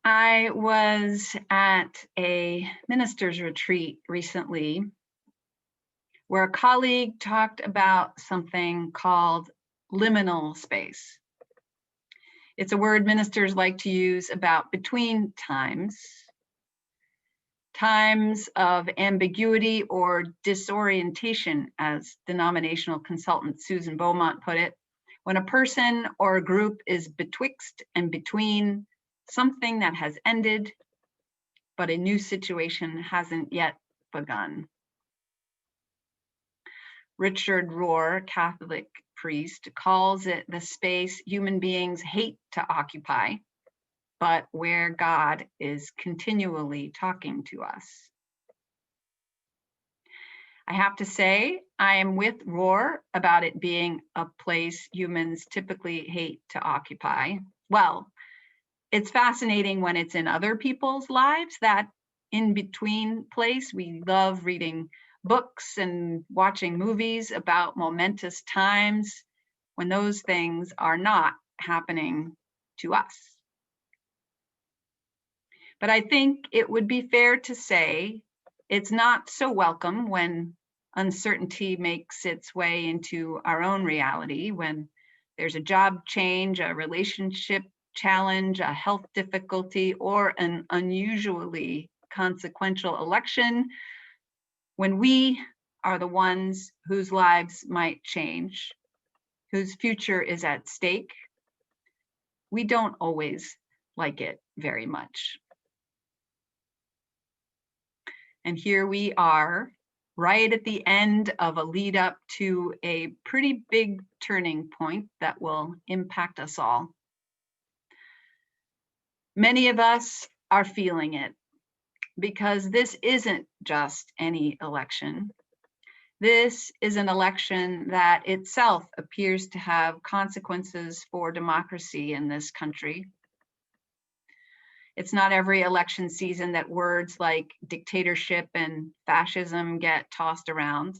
I was at a minister's retreat recently where a colleague talked about something called liminal space. It's a word ministers like to use about between times of ambiguity or disorientation, as denominational consultant Susan Beaumont put it, when a person or a group is betwixt and between something that has ended, but a new situation hasn't yet begun. Richard Rohr, Catholic priest, calls it the space human beings hate to occupy, but where God is continually talking to us. I have to say, I am with Rohr about it being a place humans typically hate to occupy. Well, it's fascinating when it's in other people's lives, that in-between place. We love reading books and watching movies about momentous times when those things are not happening to us. But I think it would be fair to say it's not so welcome when uncertainty makes its way into our own reality, when there's a job change, a relationship challenge, a health difficulty, or an unusually consequential election, when we are the ones whose lives might change, whose future is at stake. We don't always like it very much. And here we are, right at the end of a lead up to a pretty big turning point that will impact us all. Many of us are feeling it because this isn't just any election. This is an election that itself appears to have consequences for democracy in this country. It's not every election season that words like dictatorship and fascism get tossed around.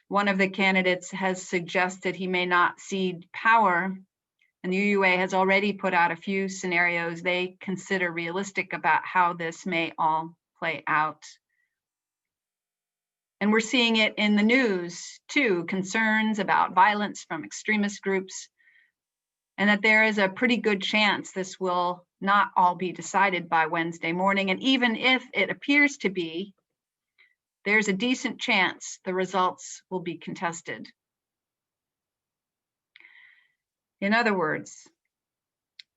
One of the candidates has suggested he may not cede power, and the UUA has already put out a few scenarios they consider realistic about how this may all play out. And we're seeing it in the news too, concerns about violence from extremist groups, and that there is a pretty good chance this will not all be decided by Wednesday morning. And even if it appears to be, there's a decent chance the results will be contested. In other words,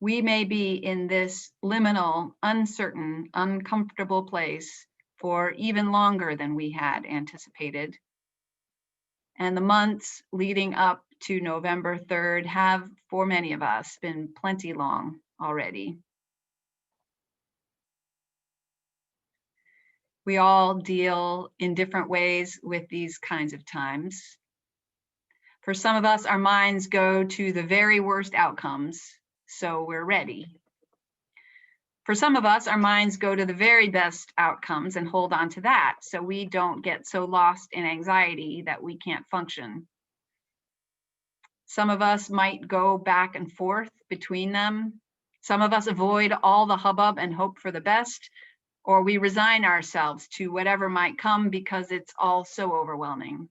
we may be in this liminal, uncertain, uncomfortable place for even longer than we had anticipated. And the months leading up to November 3rd have, for many of us, been plenty long already. We all deal in different ways with these kinds of times. For some of us, our minds go to the very worst outcomes, so we're ready. For some of us, our minds go to the very best outcomes and hold on to that, so we don't get so lost in anxiety that we can't function. Some of us might go back and forth between them. Some of us avoid all the hubbub and hope for the best, or we resign ourselves to whatever might come because it's all so overwhelming.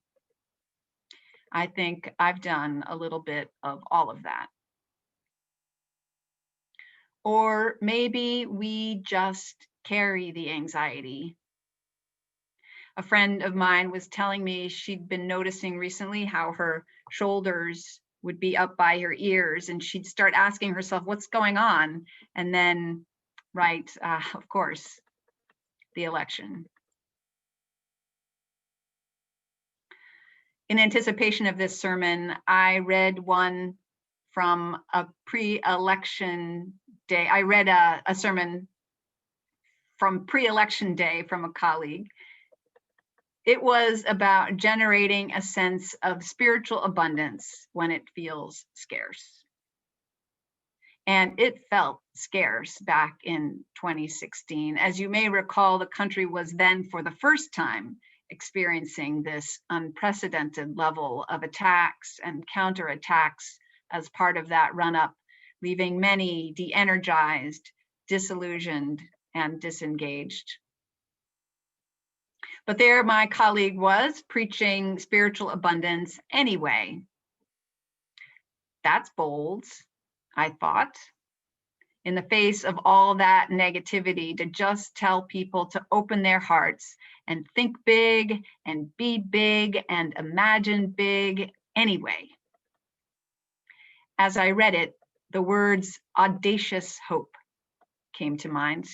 I think I've done a little bit of all of that. Or maybe we just carry the anxiety. A friend of mine was telling me she'd been noticing recently how her shoulders would be up by her ears, and she'd start asking herself, what's going on? And then, of course, the election. In anticipation of this sermon, I read one from a pre-election day. I read a sermon from pre-election day from a colleague. It was about generating a sense of spiritual abundance when it feels scarce. And it felt scarce back in 2016. As you may recall, the country was then for the first time experiencing this unprecedented level of attacks and counterattacks as part of that run-up leaving many de-energized, disillusioned, and disengaged. But there my colleague was, preaching spiritual abundance anyway. That's bold, I thought, in the face of all that negativity, to just tell people to open their hearts and think big and be big and imagine big anyway. As I read it, the words audacious hope came to mind,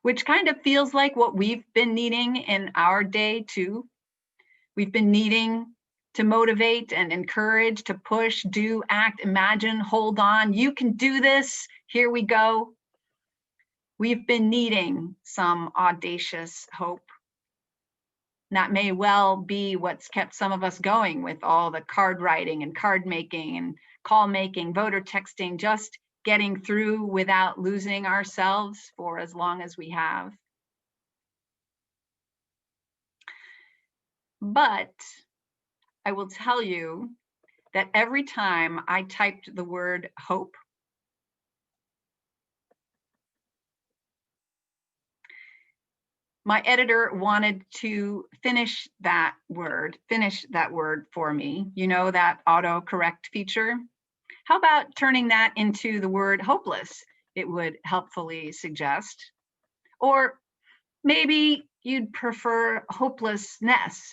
which kind of feels like what we've been needing in our day too. We've been needing to motivate and encourage, to push, do, act, imagine, hold on. You can do this. Here we go. We've been needing some audacious hope. That may well be what's kept some of us going with all the card writing and card making and call making, voter texting, just getting through without losing ourselves for as long as we have. But I will tell you that every time I typed the word hope, my editor wanted to finish that word for me. You know, that autocorrect feature? How about turning that into the word hopeless? It would helpfully suggest. Or maybe you'd prefer hopelessness.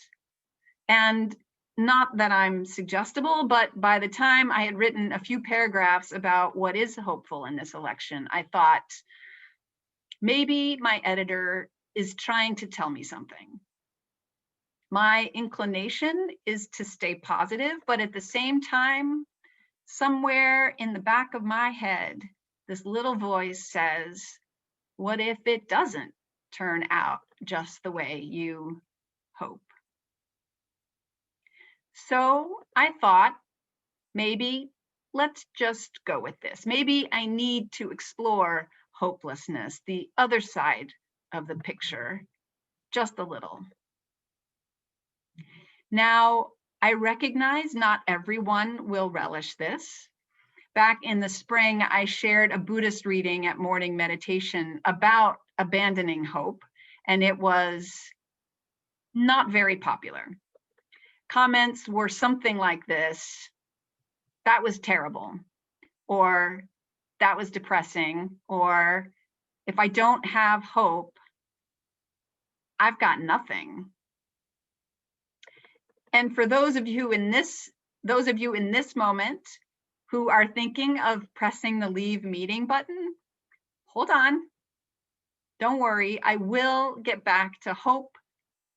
And not that I'm suggestible, but by the time I had written a few paragraphs about what is hopeful in this election, I thought maybe my editor is trying to tell me something. My inclination is to stay positive, but at the same time, somewhere in the back of my head, this little voice says, what if it doesn't turn out just the way you hope? So I thought, maybe let's just go with this. Maybe I need to explore hopelessness, the other side of the picture, just a little. Now, I recognize not everyone will relish this. Back in the spring, I shared a Buddhist reading at morning meditation about abandoning hope, and it was not very popular. Comments were something like this: that was terrible, or that was depressing, or if I don't have hope, I've got nothing. And for those of you in this moment who are thinking of pressing the leave meeting button, hold on. Don't worry, I will get back to hope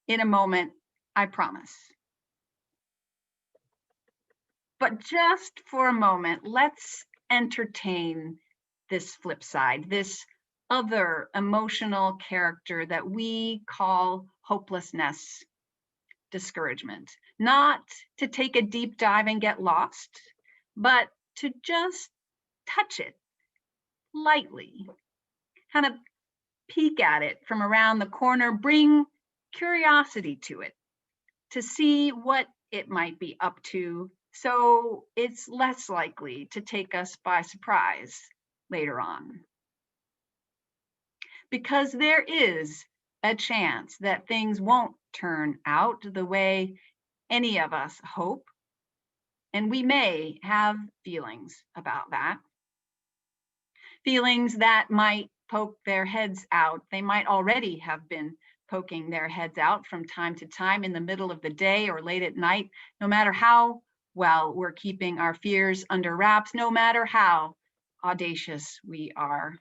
in a moment, I promise. But just for a moment, let's entertain this flip side, this other emotional character that we call hopelessness, discouragement. Not to take a deep dive and get lost, but to just touch it lightly, kind of peek at it from around the corner, bring curiosity to it, to see what it might be up to, so it's less likely to take us by surprise later on. Because there is a chance that things won't turn out the way any of us hope, and we may have feelings about that. Feelings that might poke their heads out. They might already have been poking their heads out from time to time in the middle of the day or late at night, no matter how well we're keeping our fears under wraps, no matter how audacious we are.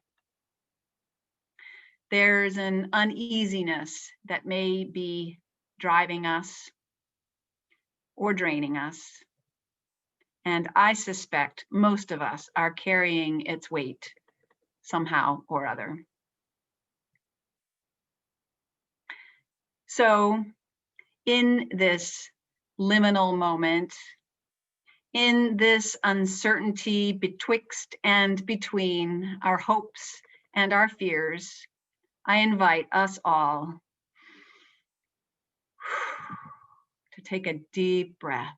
There's an uneasiness that may be driving us or draining us. And I suspect most of us are carrying its weight somehow or other. So in this liminal moment, in this uncertainty betwixt and between our hopes and our fears, I invite us all to take a deep breath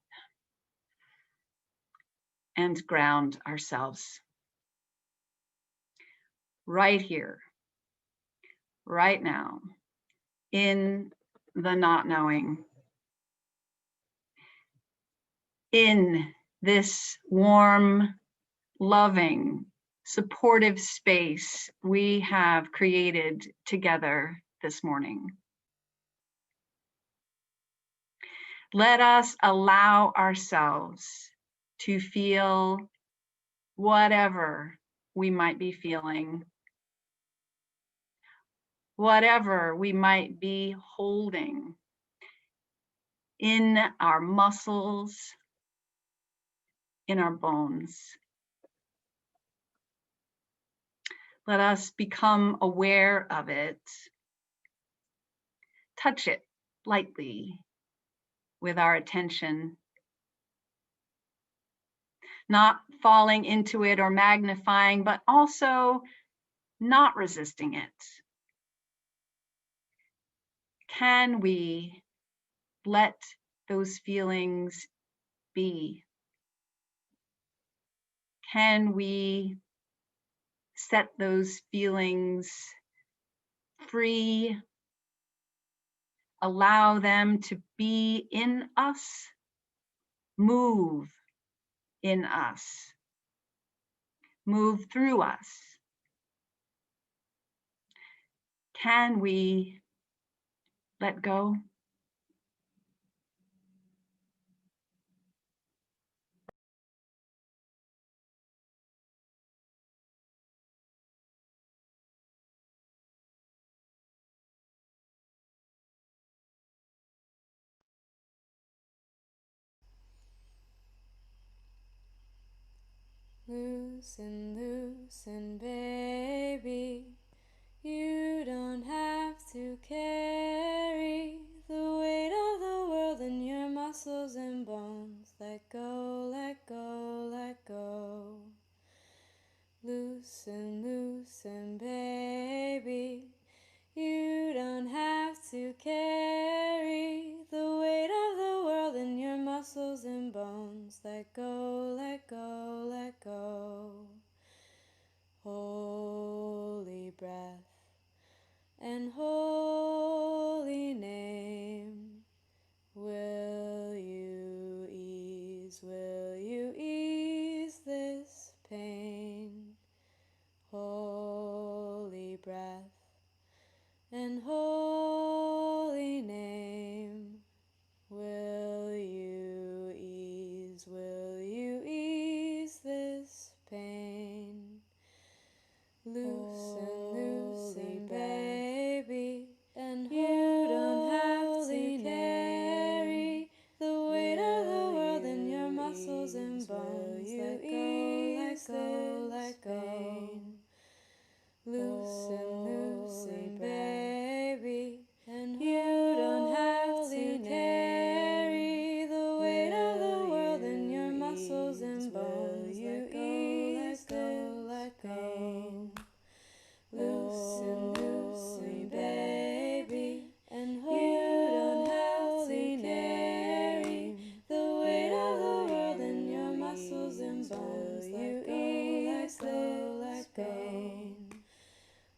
and ground ourselves. Right here, right now, in the not knowing, in this warm, loving, supportive space we have created together this morning. Let us allow ourselves to feel whatever we might be feeling, whatever we might be holding in our muscles, in our bones. Let us become aware of it. Touch it lightly with our attention, not falling into it or magnifying, but also not resisting it. Can we let those feelings be? Can we set those feelings free? Allow them to be in us, move in us, move through us. Can we let go? Loosen, loosen, baby. You don't have to carry the weight of the world in your muscles and bones. Let go, let go, let go. Loosen, loosen, baby. You don't have to carry the weight of the world in your muscles and bones. Let go, let go, let go. Holy breath and holy name, will you ease this pain? Holy breath and holy name, will you ease this pain? Loosen, loosen, baby, and you don't have to carry the weight of the world in your muscles and bones. Let go, let go. Loosen, loosen, baby, and you don't have to carry the weight of the world in your muscles and bones. Let go, let go. Loosen, loosen, baby, and you don't have to carry the weight of the world in your muscles and bones. Let go, let go.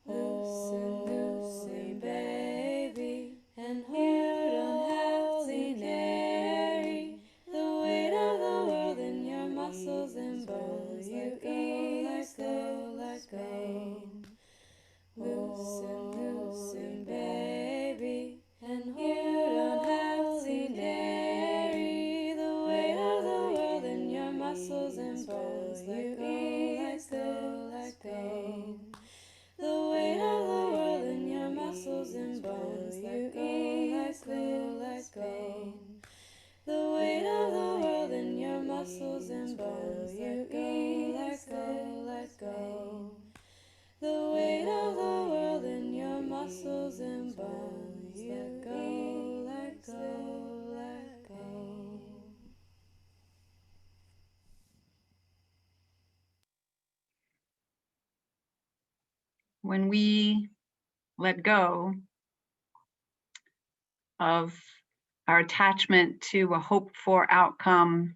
Loosen, loosen, baby, and you don't have to carry the weight of the world in your muscles and bones. Let go, let go. Loosen, loosen, baby, and you don't have to carry the weight of the world in your muscles and bones. Let go, let go. The weight of the world in your muscles and bones. Let go, let go. The weight of the world in your muscles and bones. Let go, let go. The weight of the world in your muscles and bones. Let go, let go, let go. When we let go of our attachment to a hoped-for outcome,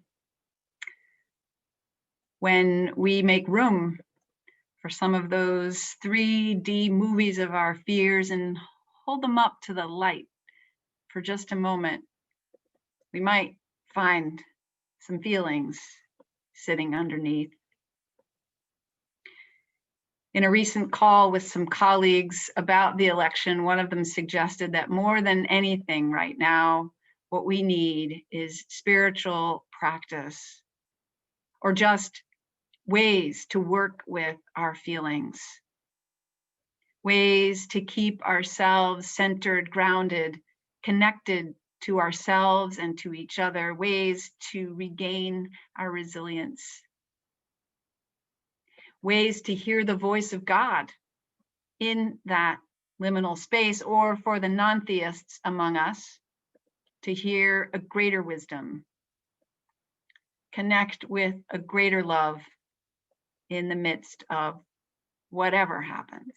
when we make room for some of those 3D movies of our fears and hold them up to the light for just a moment, we might find some feelings sitting underneath. In a recent call with some colleagues about the election, one of them suggested that more than anything right now, what we need is spiritual practice, or just ways to work with our feelings, ways to keep ourselves centered, grounded, connected to ourselves and to each other, ways to regain our resilience, ways to hear the voice of God in that liminal space, or for the non-theists among us, to hear a greater wisdom, connect with a greater love in the midst of whatever happens.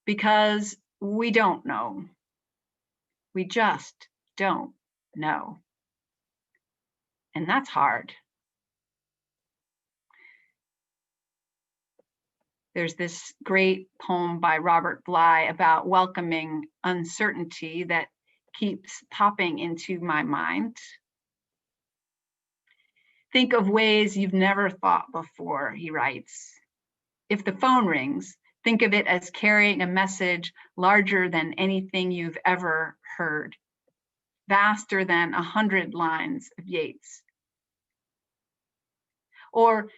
Because we don't know. We just don't know. And that's hard. There's this great poem by Robert Bly about welcoming uncertainty that keeps popping into my mind. Think of ways you've never thought before, he writes. If the phone rings, think of it as carrying a message larger than anything you've ever heard, vaster than 100 lines of Yeats. Or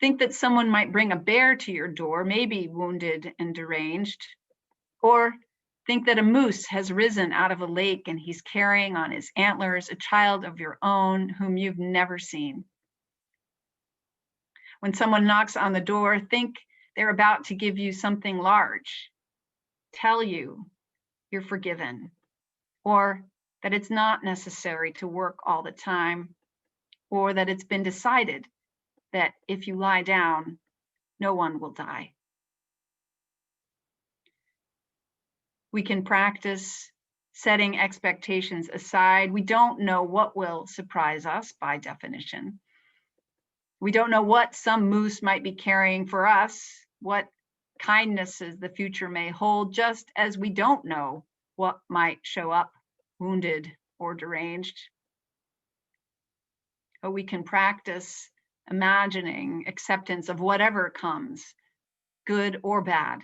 think that someone might bring a bear to your door, maybe wounded and deranged. Or think that a moose has risen out of a lake and he's carrying on his antlers a child of your own whom you've never seen. When someone knocks on the door, think they're about to give you something large, tell you you're forgiven, or that it's not necessary to work all the time, or that it's been decided that if you lie down, no one will die. We can practice setting expectations aside. We don't know what will surprise us by definition. We don't know what some moose might be carrying for us, what kindnesses the future may hold, just as we don't know what might show up wounded or deranged. But we can practice imagining acceptance of whatever comes, good or bad.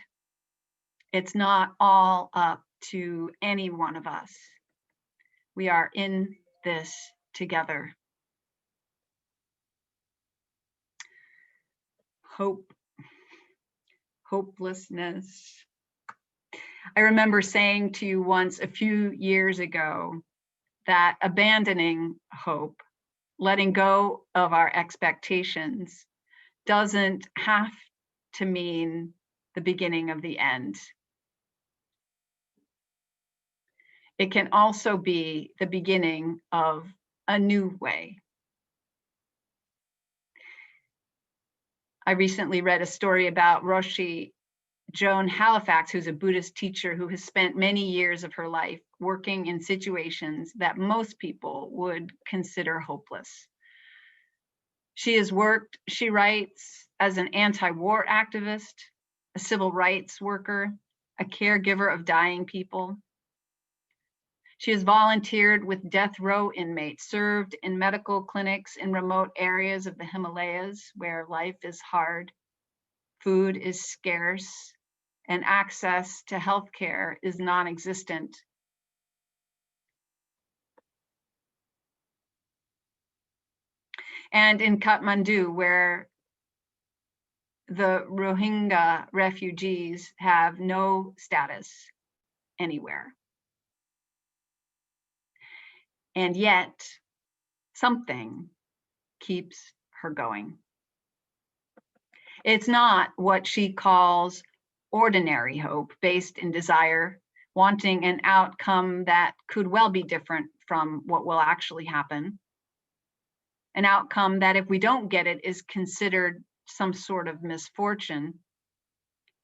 It's not all up to any one of us. We are in this together. Hope, hopelessness. I remember saying to you once a few years ago that abandoning hope, letting go of our expectations, doesn't have to mean the beginning of the end. It can also be the beginning of a new way. I recently read a story about Roshi Joan Halifax, who's a Buddhist teacher who has spent many years of her life working in situations that most people would consider hopeless. She has worked, she writes, as an anti-war activist, a civil rights worker, a caregiver of dying people. She has volunteered with death row inmates, served in medical clinics in remote areas of the Himalayas where life is hard, food is scarce, and access to healthcare is non-existent. And in Kathmandu, where the Rohingya refugees have no status anywhere. And yet, something keeps her going. It's not what she calls ordinary hope, based in desire, wanting an outcome that could well be different from what will actually happen. An outcome that, if we don't get it, is considered some sort of misfortune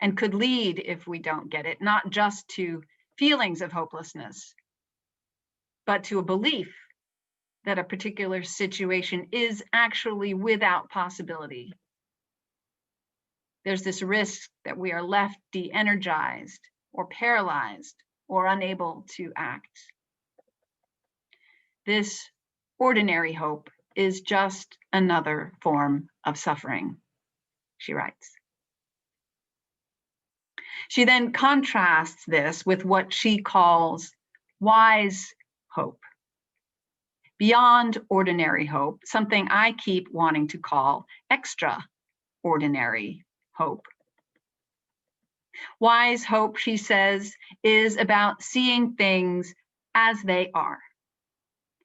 and could lead, if we don't get it, not just to feelings of hopelessness, but to a belief that a particular situation is actually without possibility. There's this risk that we are left de-energized or paralyzed or unable to act. This ordinary hope is just another form of suffering, she writes. She then contrasts this with what she calls wise hope. Beyond ordinary hope, something I keep wanting to call extraordinary hope. Wise hope, she says, is about seeing things as they are,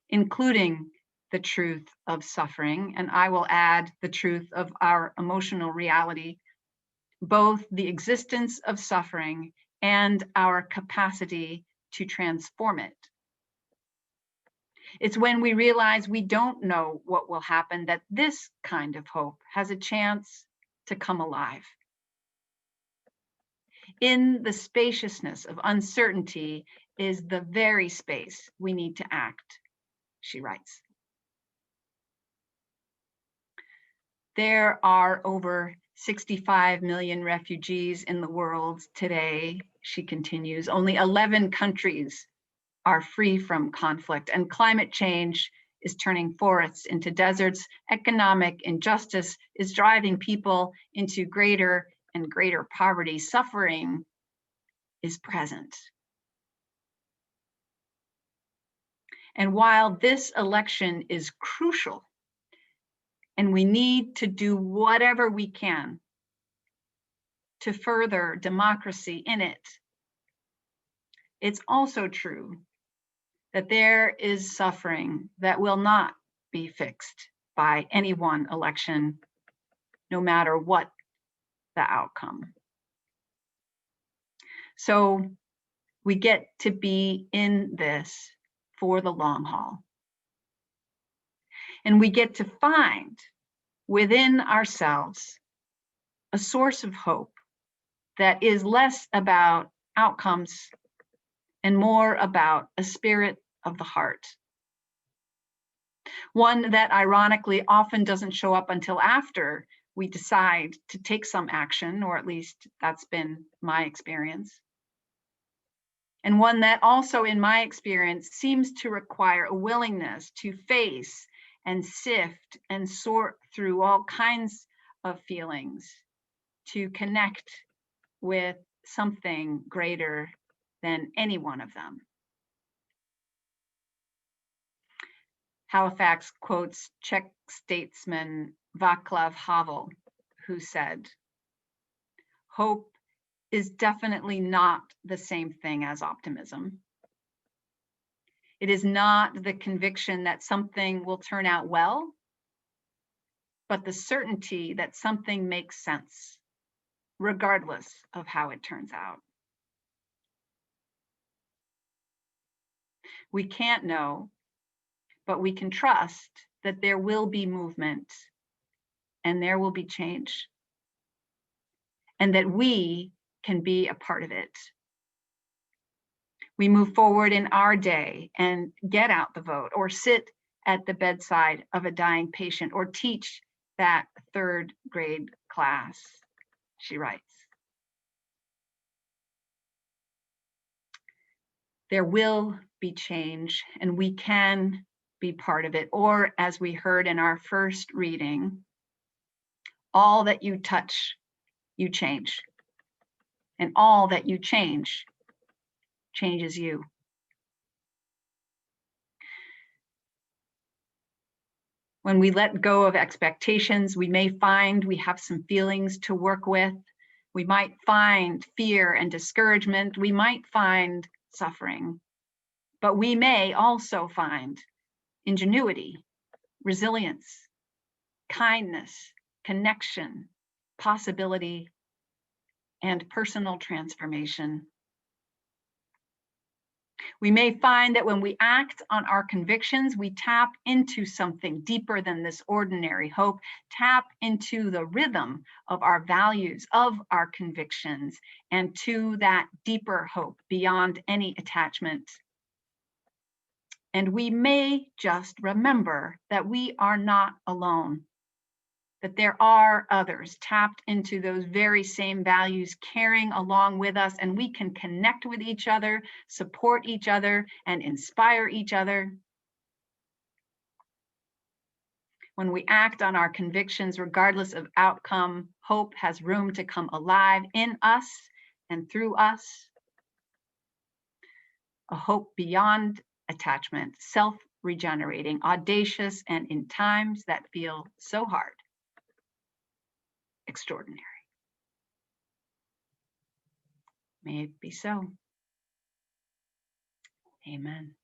including the truth of suffering, and I will add the truth of our emotional reality, both the existence of suffering and our capacity to transform it. It's when we realize we don't know what will happen that this kind of hope has a chance to come alive. In the spaciousness of uncertainty is the very space we need to act, she writes. There are over 65 million refugees in the world today, she continues. Only 11 countries are free from conflict, and climate change is turning forests into deserts. Economic injustice is driving people into greater and greater poverty. Suffering is present. And while this election is crucial, and we need to do whatever we can to further democracy in it, it's also true that there is suffering that will not be fixed by any one election, no matter what the outcome. So we get to be in this for the long haul. And we get to find within ourselves a source of hope that is less about outcomes and more about a spirit of the heart. One that ironically often doesn't show up until after we decide to take some action, or at least that's been my experience. And one that also, in my experience, seems to require a willingness to face and sift and sort through all kinds of feelings to connect with something greater than any one of them. Halifax quotes Czech statesman Václav Havel, who said, "Hope is definitely not the same thing as optimism. It is not the conviction that something will turn out well, but the certainty that something makes sense, regardless of how it turns out." We can't know, but we can trust that there will be movement and there will be change, and that we can be a part of it. We move forward in our day and get out the vote, or sit at the bedside of a dying patient, or teach that third grade class, she writes. There will be change, and we can be part of it. Or, as we heard in our first reading, all that you touch, you change. And all that you change, changes you. When we let go of expectations, we may find we have some feelings to work with. We might find fear and discouragement. We might find suffering. But we may also find ingenuity, resilience, kindness, connection, possibility, and personal transformation. We may find that when we act on our convictions, we tap into something deeper than this ordinary hope, tap into the rhythm of our values, of our convictions, and to that deeper hope beyond any attachment. And we may just remember that we are not alone, that there are others tapped into those very same values, carrying along with us, and we can connect with each other, support each other, and inspire each other. When we act on our convictions, regardless of outcome, hope has room to come alive in us and through us. A hope beyond attachment, self-regenerating, audacious, and in times that feel so hard, extraordinary. May it be so. Amen.